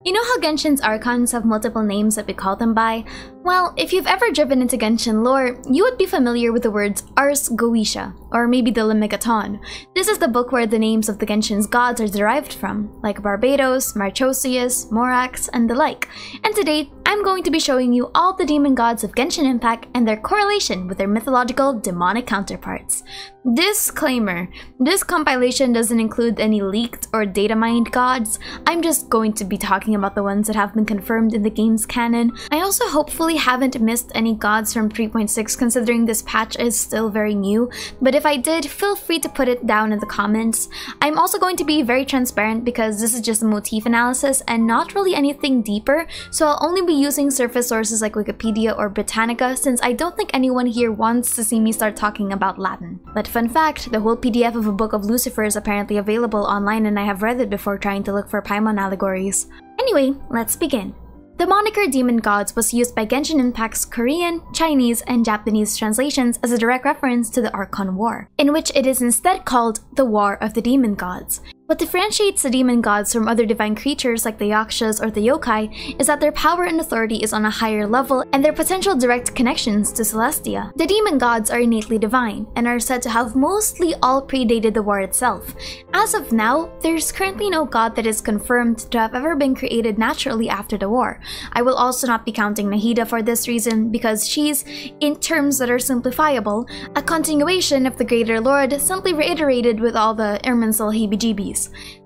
You know how Genshin's Archons have multiple names that we call them by? Well, if you've ever driven into Genshin Lore, you would be familiar with the words Ars Goetia, or maybe the Lemegeton. This is the book where the names of the Genshin's gods are derived from, like Barbatos, Marchosius, Morax, and the like. And today, I'm going to be showing you all the demon gods of Genshin Impact and their correlation with their mythological demonic counterparts. Disclaimer: this compilation doesn't include any leaked or data mined gods. I'm just going to be talking about the ones that have been confirmed in the game's canon. I also hopefully haven't missed any gods from 3.6 considering this patch is still very new, but if I did, feel free to put it down in the comments. I'm also going to be very transparent because this is just a motif analysis and not really anything deeper, so I'll only be using surface sources like Wikipedia or Britannica since I don't think anyone here wants to see me start talking about Latin. But fun fact, the whole PDF of a Book of Lucifer is apparently available online and I have read it before trying to look for Paimon allegories. Anyway, let's begin. The moniker Demon Gods was used by Genshin Impact's Korean, Chinese, and Japanese translations as a direct reference to the Archon War, in which it is instead called the War of the Demon Gods. What differentiates the demon gods from other divine creatures like the yakshas or the yokai is that their power and authority is on a higher level and their potential direct connections to Celestia. The demon gods are innately divine and are said to have mostly all predated the war itself. As of now, there's currently no god that is confirmed to have ever been created naturally after the war. I will also not be counting Nahida for this reason because she's, in terms that are simplifiable, a continuation of the Greater Lord simply reiterated with all the Irminsul heebie-jeebies.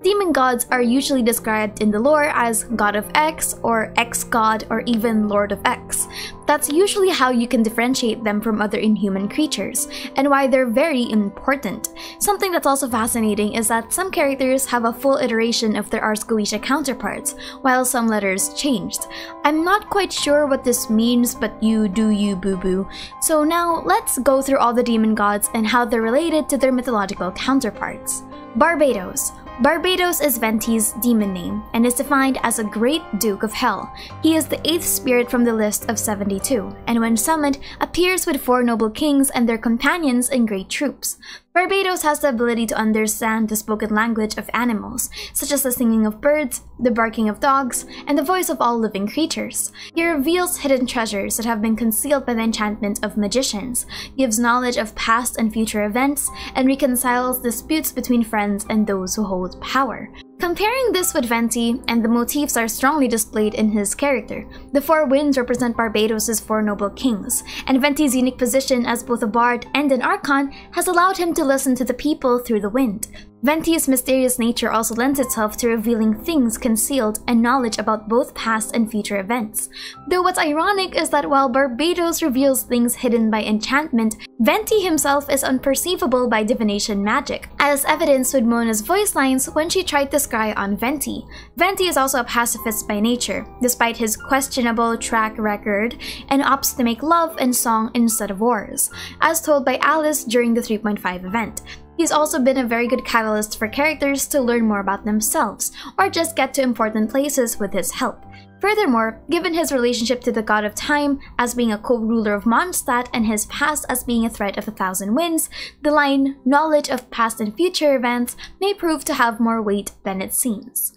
Demon gods are usually described in the lore as God of X or X-God or even Lord of X. That's usually how you can differentiate them from other inhuman creatures, and why they're very important. Something that's also fascinating is that some characters have a full iteration of their Ars Goetia counterparts, while some letters changed. I'm not quite sure what this means, but you do you, boo-boo. So now, let's go through all the demon gods and how they're related to their mythological counterparts. Barbatos. Barbatos is Venti's demon name and is defined as a Great Duke of Hell. He is the 8th spirit from the list of 72, and when summoned, appears with 4 noble kings and their companions in great troops. Barbatos has the ability to understand the spoken language of animals, such as the singing of birds, the barking of dogs, and the voice of all living creatures. He reveals hidden treasures that have been concealed by the enchantment of magicians, gives knowledge of past and future events, and reconciles disputes between friends and those who hold power. Comparing this with Venti, and the motifs are strongly displayed in his character. The 4 winds represent Barbatos' 4 noble kings, and Venti's unique position as both a bard and an archon has allowed him to listen to the people through the wind. Venti's mysterious nature also lends itself to revealing things concealed and knowledge about both past and future events. Though what's ironic is that while Barbatos reveals things hidden by enchantment, Venti himself is unperceivable by divination magic, as evidenced with Mona's voice lines when she tried to scry on Venti. Venti is also a pacifist by nature, despite his questionable track record, and opts to make love and song instead of wars, as told by Alice during the 3.5 event. He's also been a very good catalyst for characters to learn more about themselves, or just get to important places with his help. Furthermore, given his relationship to the god of time as being a co-ruler of Mondstadt and his past as being a threat of 1,000 winds, the line, knowledge of past and future events, may prove to have more weight than it seems.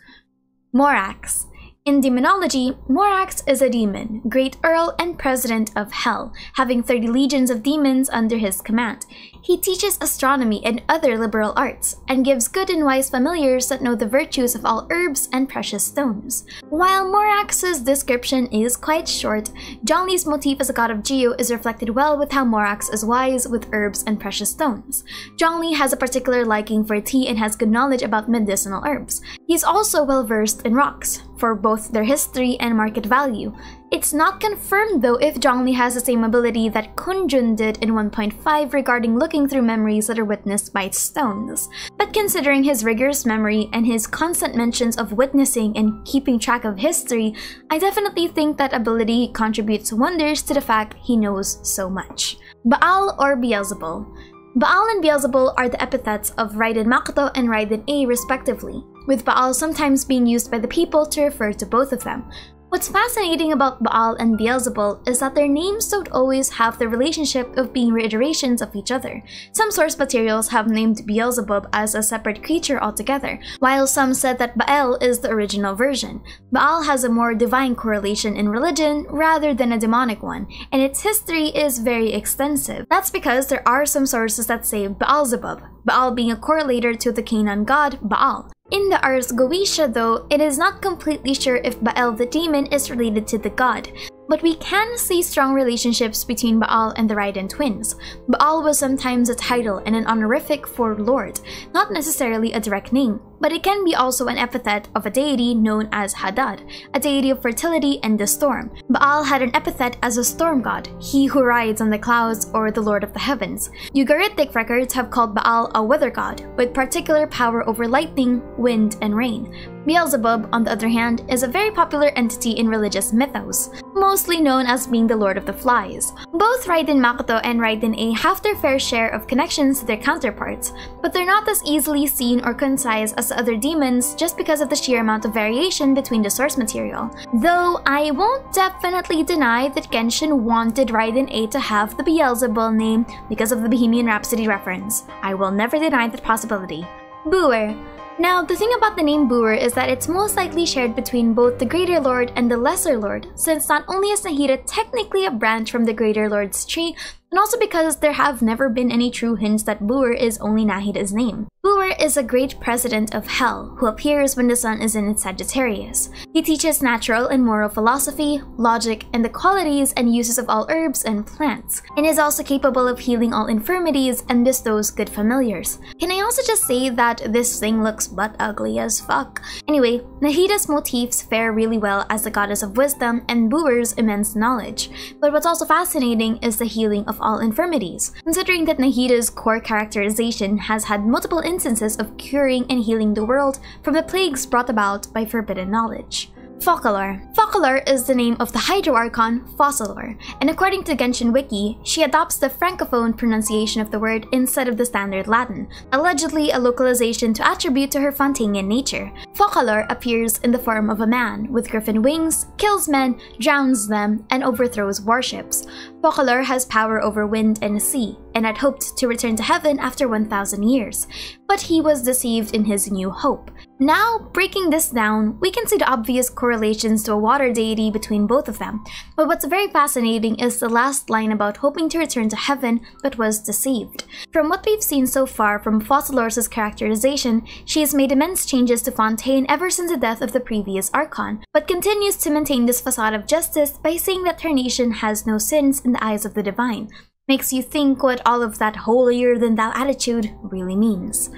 Morax. In demonology, Morax is a demon, Great Earl and President of Hell, having 30 legions of demons under his command. He teaches astronomy and other liberal arts, and gives good and wise familiars that know the virtues of all herbs and precious stones. While Morax's description is quite short, Zhongli's motif as a god of Geo is reflected well with how Morax is wise with herbs and precious stones. Zhongli has a particular liking for tea and has good knowledge about medicinal herbs. He's also well versed in rocks, for both their history and market value. It's not confirmed though if Zhongli has the same ability that Kunjun did in 1.5 regarding looking through memories that are witnessed by its stones. But considering his rigorous memory and his constant mentions of witnessing and keeping track of history, I definitely think that ability contributes wonders to the fact he knows so much. Baal or Beelzebub. Baal and Beelzebub are the epithets of Raiden Makoto and Raiden A respectively, with Baal sometimes being used by the people to refer to both of them. What's fascinating about Baal and Beelzebub is that their names don't always have the relationship of being reiterations of each other. Some source materials have named Beelzebub as a separate creature altogether, while some said that Bael is the original version. Baal has a more divine correlation in religion rather than a demonic one, and its history is very extensive. That's because there are some sources that say Beelzebub, Baal being a correlator to the Canaan god Baal. In the Ars Goetia though, it is not completely sure if Bael the demon is related to the god, but we can see strong relationships between Baal and the Raiden twins. Baal was sometimes a title and an honorific for lord, not necessarily a direct name, but it can be also an epithet of a deity known as Hadad, a deity of fertility and the storm. Baal had an epithet as a storm god, he who rides on the clouds or the lord of the heavens. Ugaritic records have called Baal a weather god, with particular power over lightning, wind, and rain. Beelzebub, on the other hand, is a very popular entity in religious mythos, mostly known as being the Lord of the Flies. Both Raiden Makoto and Raiden A have their fair share of connections to their counterparts, but they're not as easily seen or concise as the other demons just because of the sheer amount of variation between the source material. Though I won't definitely deny that Genshin wanted Raiden A to have the Beelzebub name because of the Bohemian Rhapsody reference. I will never deny that possibility. Booer. Now, the thing about the name Booer is that it's most likely shared between both the Greater Lord and the Lesser Lord, since not only is Nahida technically a branch from the Greater Lord's tree, and also because there have never been any true hints that Booer is only Nahida's name. Booer is a great president of Hell, who appears when the sun is in its Sagittarius. He teaches natural and moral philosophy, logic, and the qualities and uses of all herbs and plants, and is also capable of healing all infirmities and bestows good familiars. Can I also just say that this thing looks butt ugly as fuck? Anyway, Nahida's motifs fare really well as the goddess of wisdom and Booer's immense knowledge, but what's also fascinating is the healing of all infirmities, considering that Nahida's core characterization has had multiple instances of curing and healing the world from the plagues brought about by forbidden knowledge. Focalor. Focalor is the name of the Hydro Archon, Focalor, and according to Genshin Wiki, she adopts the francophone pronunciation of the word instead of the standard Latin, allegedly a localization to attribute to her Fontainian nature. Focalor appears in the form of a man with griffin wings, kills men, drowns them, and overthrows warships. Focalor has power over wind and sea, and had hoped to return to heaven after 1,000 years, but he was deceived in his new hope. Now, breaking this down, we can see the obvious correlations to a water deity between both of them, but what's very fascinating is the last line about hoping to return to heaven but was deceived. From what we've seen so far from Focalor's characterization, she has made immense changes to Fontaine ever since the death of the previous Archon, but continues to maintain this facade of justice by saying that her nation has no sins in the eyes of the divine. Makes you think what all of that holier-than-thou attitude really means.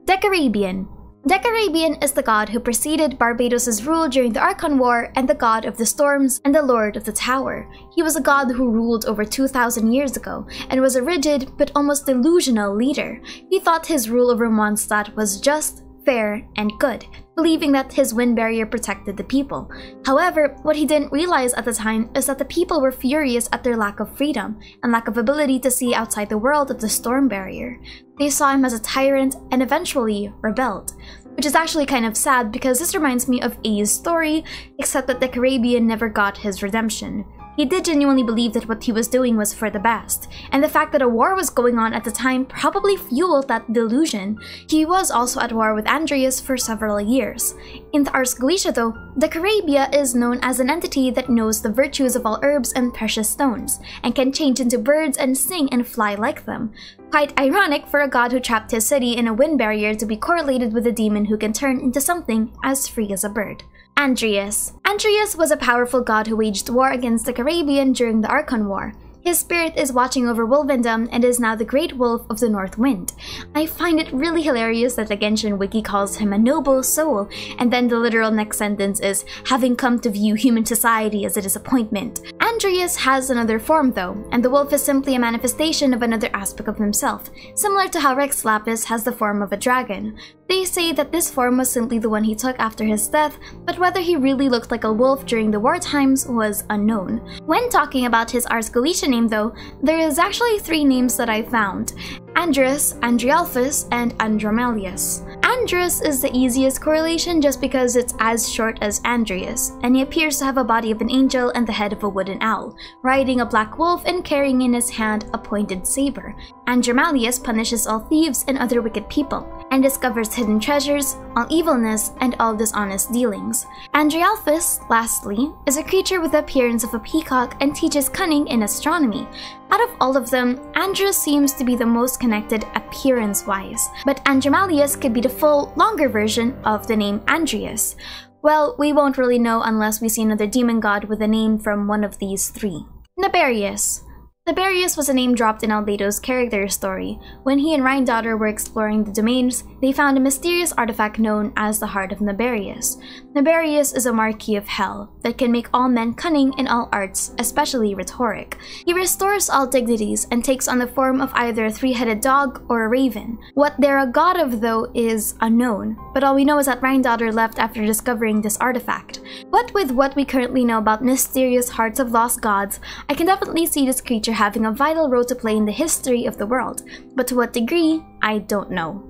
Decarabian. Decarabian is the god who preceded Barbatos' rule during the Archon War and the god of the storms and the lord of the tower. He was a god who ruled over 2,000 years ago and was a rigid but almost delusional leader. He thought his rule over Mondstadt was just, fair, and good, believing that his wind barrier protected the people. However, what he didn't realize at the time is that the people were furious at their lack of freedom and lack of ability to see outside the world of the storm barrier. They saw him as a tyrant and eventually rebelled. Which is actually kind of sad because this reminds me of A's story, except that the Caribbean never got his redemption. He did genuinely believe that what he was doing was for the best, and the fact that a war was going on at the time probably fueled that delusion. He was also at war with Andreas for several years. In the Ars Goetia though, the Caribia is known as an entity that knows the virtues of all herbs and precious stones, and can change into birds and sing and fly like them. Quite ironic for a god who trapped his city in a wind barrier to be correlated with a demon who can turn into something as free as a bird. Andreas. Andreas was a powerful god who waged war against the Caribbean during the Archon War. His spirit is watching over Wolvendom and is now the Great Wolf of the North Wind. I find it really hilarious that the Genshin Wiki calls him a noble soul, and then the literal next sentence is, having come to view human society as a disappointment. Andreas has another form though, and the wolf is simply a manifestation of another aspect of himself, similar to how Rex Lapis has the form of a dragon. They say that this form was simply the one he took after his death, but whether he really looked like a wolf during the war times was unknown. When talking about his Ars Goetia name though, there is actually 3 names that I found: Andres, Andrialphus, and Andromelius. Andrus is the easiest correlation just because it's as short as Andreas, and he appears to have a body of an angel and the head of a wooden owl, riding a black wolf and carrying in his hand a pointed saber. Andromalius punishes all thieves and other wicked people, and discovers hidden treasures, all evilness, and all dishonest dealings. Andrialphus, lastly, is a creature with the appearance of a peacock and teaches cunning in astronomy. Out of all of them, Andrus seems to be the most connected appearance-wise, but Andromalius could be the full, longer version of the name Andreas. Well, we won't really know unless we see another demon god with a name from one of these three. Naberius. Naberius was a name dropped in Albato's character story. When he and Rheindotter were exploring the domains, they found a mysterious artifact known as the Heart of Naberius. Naberius is a Marquis of Hell that can make all men cunning in all arts, especially rhetoric. He restores all dignities and takes on the form of either a three-headed dog or a raven. What they're a god of, though, is unknown, but all we know is that Rheindotter left after discovering this artifact. But with what we currently know about mysterious hearts of lost gods, I can definitely see this creature having a vital role to play in the history of the world, but to what degree, I don't know.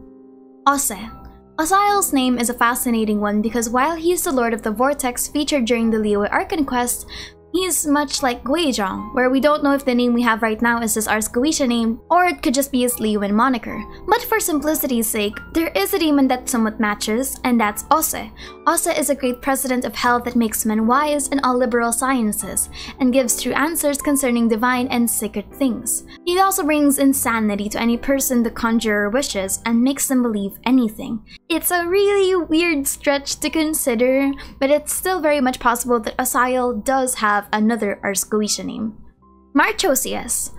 Ose. Oziel's name is a fascinating one because while he is the Lord of the Vortex featured during the Liyue Archon quest, he's much like Guizhong, where we don't know if the name we have right now is his Ars Goetia name, or it could just be his Liyuean moniker. But for simplicity's sake, there is a demon that somewhat matches, and that's Ose. Ose is a great president of hell that makes men wise in all liberal sciences, and gives true answers concerning divine and sacred things. He also brings insanity to any person the conjurer wishes, and makes them believe anything. It's a really weird stretch to consider, but it's still very much possible that Oziel does have another Ars Goetia name. Marchosius.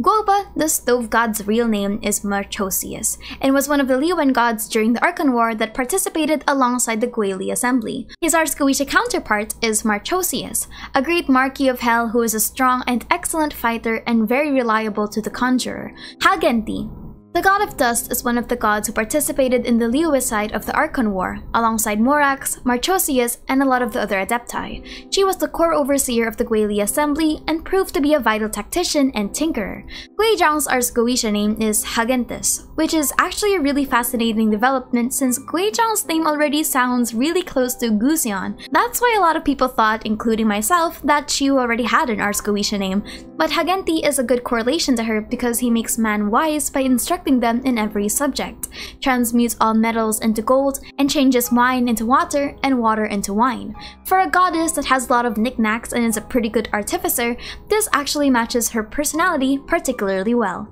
Guoba, the stove god's real name, is Marchosius, and was one of the Liyuean gods during the Archon War that participated alongside the Guili Assembly. His Ars Goetia counterpart is Marchosius, a great Marquis of Hell who is a strong and excellent fighter and very reliable to the conjurer. Hagenti. The god of dust is one of the gods who participated in the Liyue side of the Archon War, alongside Morax, Marchosius, and a lot of the other Adepti. She was the core overseer of the Guili Assembly and proved to be a vital tactician and tinkerer. Guizhong's Ars Goetia name is Hagentes, which is actually a really fascinating development since Guizhong's name already sounds really close to Gusion. That's why a lot of people thought, including myself, that Xiao already had an Ars Goetia name, but Hagenti is a good correlation to her because he makes man wise by instructing them in every subject, transmutes all metals into gold, and changes wine into water and water into wine. For a goddess that has a lot of knickknacks and is a pretty good artificer, this actually matches her personality particularly well.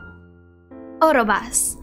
Orobas.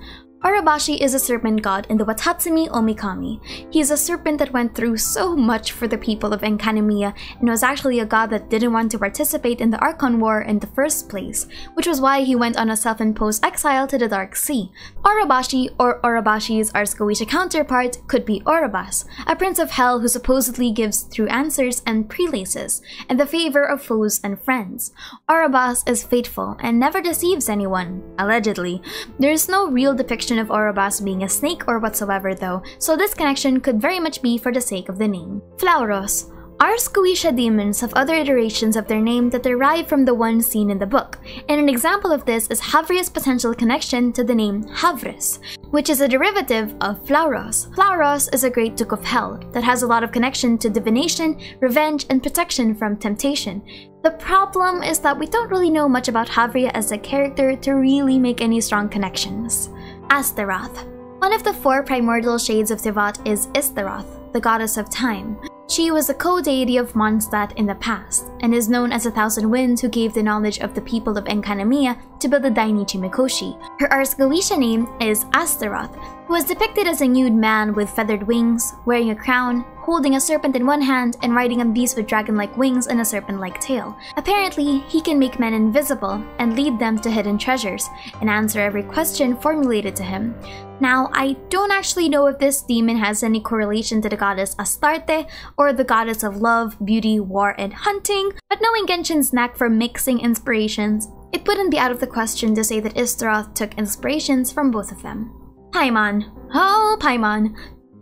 Orobashi is a serpent god in the Watatsumi Omikami. He is a serpent that went through so much for the people of Enkanomiya and was actually a god that didn't want to participate in the Archon War in the first place, which was why he went on a self-imposed exile to the Dark Sea. Orobashi, or Orobashi's Ars Goetia counterpart, could be Orobas, a prince of hell who supposedly gives true answers and prelaces, in the favor of foes and friends. Orobas is faithful and never deceives anyone, allegedly. There is no real depiction of Orobas being a snake or whatsoever though, so this connection could very much be for the sake of the name. Flauros. Ars Goetia demons have other iterations of their name that derive from the one seen in the book, and an example of this is Havres' potential connection to the name Havres, which is a derivative of Flauros. Flauros is a great Duke of Hell that has a lot of connection to divination, revenge, and protection from temptation. The problem is that we don't really know much about Havre as a character to really make any strong connections. Astaroth. One of the four primordial shades of Teyvat is Istaroth, the goddess of time. She was the co-deity of Mondstadt in the past, and is known as the Thousand Winds who gave the knowledge of the people of Enkanomiya to build the Dainichi Mikoshi. Her Ars Goetia name is Astaroth, who was depicted as a nude man with feathered wings, wearing a crown, holding a serpent in one hand and riding a beast with dragon-like wings and a serpent-like tail. Apparently, he can make men invisible and lead them to hidden treasures, and answer every question formulated to him. Now, I don't actually know if this demon has any correlation to the goddess Astarte, or the goddess of love, beauty, war, and hunting, but knowing Genshin's knack for mixing inspirations, it wouldn't be out of the question to say that Istaroth took inspirations from both of them. Paimon. Oh, Paimon.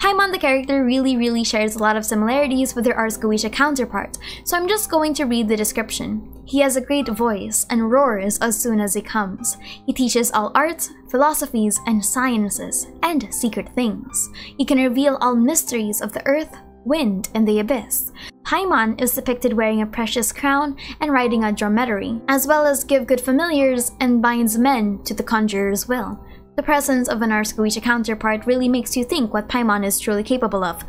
Paimon the character really shares a lot of similarities with their Ars Goetia counterpart, so I'm just going to read the description. He has a great voice and roars as soon as he comes. He teaches all arts, philosophies, and sciences, and secret things. He can reveal all mysteries of the earth, wind, and the abyss. Paimon is depicted wearing a precious crown and riding a dromedary, as well as give good familiars and binds men to the conjurer's will. The presence of an Ars Goetia counterpart really makes you think what Paimon is truly capable of.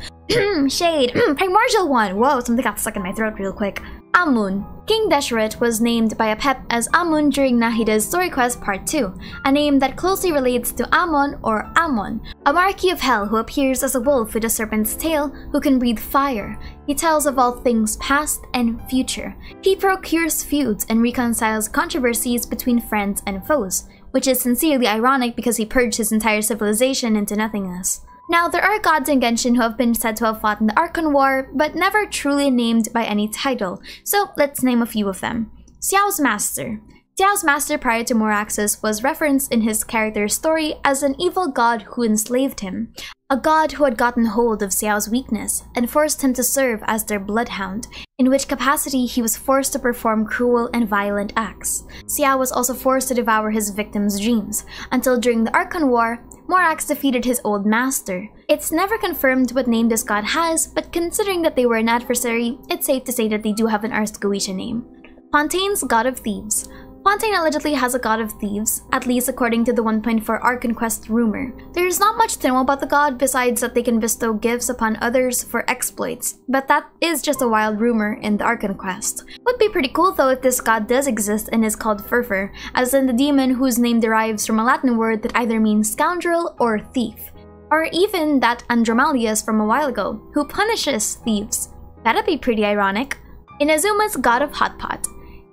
Shade! Primordial one! Whoa, something got stuck in my throat real quick. Aamon. King Deshret was named by a pep as Aamon during Nahida's Story Quest Part 2, a name that closely relates to Aamon or Aamon, a Marquis of Hell who appears as a wolf with a serpent's tail who can breathe fire. He tells of all things past and future. He procures feuds and reconciles controversies between friends and foes, which is sincerely ironic because he purged his entire civilization into nothingness. Now, there are gods in Genshin who have been said to have fought in the Archon War, but never truly named by any title, so let's name a few of them. Xiao's Master. Xiao's master prior to Morax's was referenced in his character's story as an evil god who enslaved him, a god who had gotten hold of Xiao's weakness and forced him to serve as their bloodhound, in which capacity he was forced to perform cruel and violent acts. Xiao was also forced to devour his victims' dreams, until during the Archon War, Morax defeated his old master. It's never confirmed what name this god has, but considering that they were an adversary, it's safe to say that they do have an Ars Goetia name. Fontaine's God of Thieves. Fontaine allegedly has a god of thieves, at least according to the 1.4 Archon Quest rumor. There's not much to know about the god besides that they can bestow gifts upon others for exploits, but that is just a wild rumor in the Archon Quest. Would be pretty cool though if this god does exist and is called Furfur, as in the demon whose name derives from a Latin word that either means scoundrel or thief. Or even that Andromalius from a while ago, who punishes thieves. That'd be pretty ironic. Inazuma's god of Hotpot.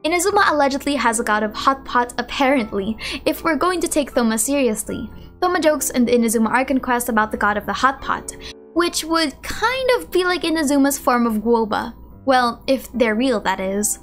Inazuma allegedly has a god of Hotpot apparently, if we're going to take Thoma seriously. Thoma jokes in the Inazuma Archon Quest about the god of the Hotpot, which would kind of be like Inazuma's form of Guoba. Well, if they're real, that is.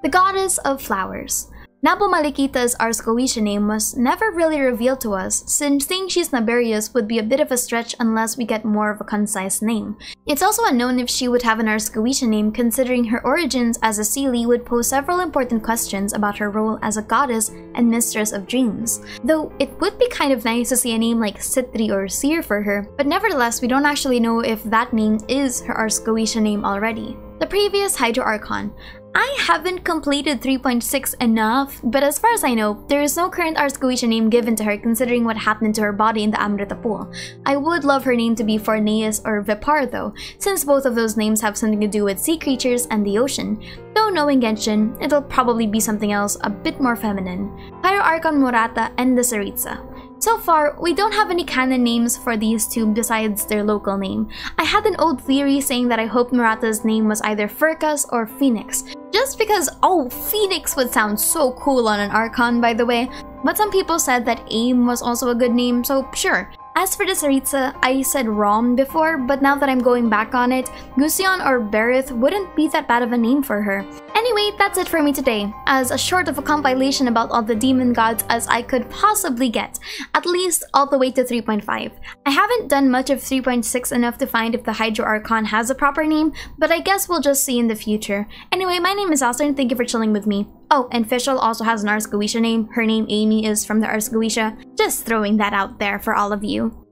The goddess of flowers. Nabu Malikita's Ars Goetia name was never really revealed to us, since saying she's Naberius would be a bit of a stretch unless we get more of a concise name. It's also unknown if she would have an Ars Goetia name, considering her origins as a Seelie would pose several important questions about her role as a goddess and mistress of dreams. Though it would be kind of nice to see a name like Citri or Seer for her, but nevertheless we don't actually know if that name is her Ars Goetia name already. The previous Hydro Archon. I haven't completed 3.6 enough, but as far as I know, there is no current Ars Goetia name given to her considering what happened to her body in the Amrita pool. I would love her name to be Forneus or Vipar though, since both of those names have something to do with sea creatures and the ocean. Though knowing Genshin, it'll probably be something else a bit more feminine. Pyro Archon Murata and the Tsaritsa. So far, we don't have any canon names for these two besides their local name. I had an old theory saying that I hoped Murata's name was either Furcas or Phoenix, just because, oh, Phoenix would sound so cool on an Archon by the way, but some people said that Aim was also a good name, so sure. As for the Tsaritsa, I said Rom before, but now that I'm going back on it, Gusion or Berith wouldn't be that bad of a name for her. Anyway, that's it for me today, as short of a compilation about all the demon gods as I could possibly get, at least all the way to 3.5. I haven't done much of 3.6 enough to find if the Hydro Archon has a proper name, but I guess we'll just see in the future. Anyway, my name is Aster and thank you for chilling with me. Oh, and Fischl also has an Ars Goetia name. Her name Amy is from the Ars Goetia. Just throwing that out there for all of you.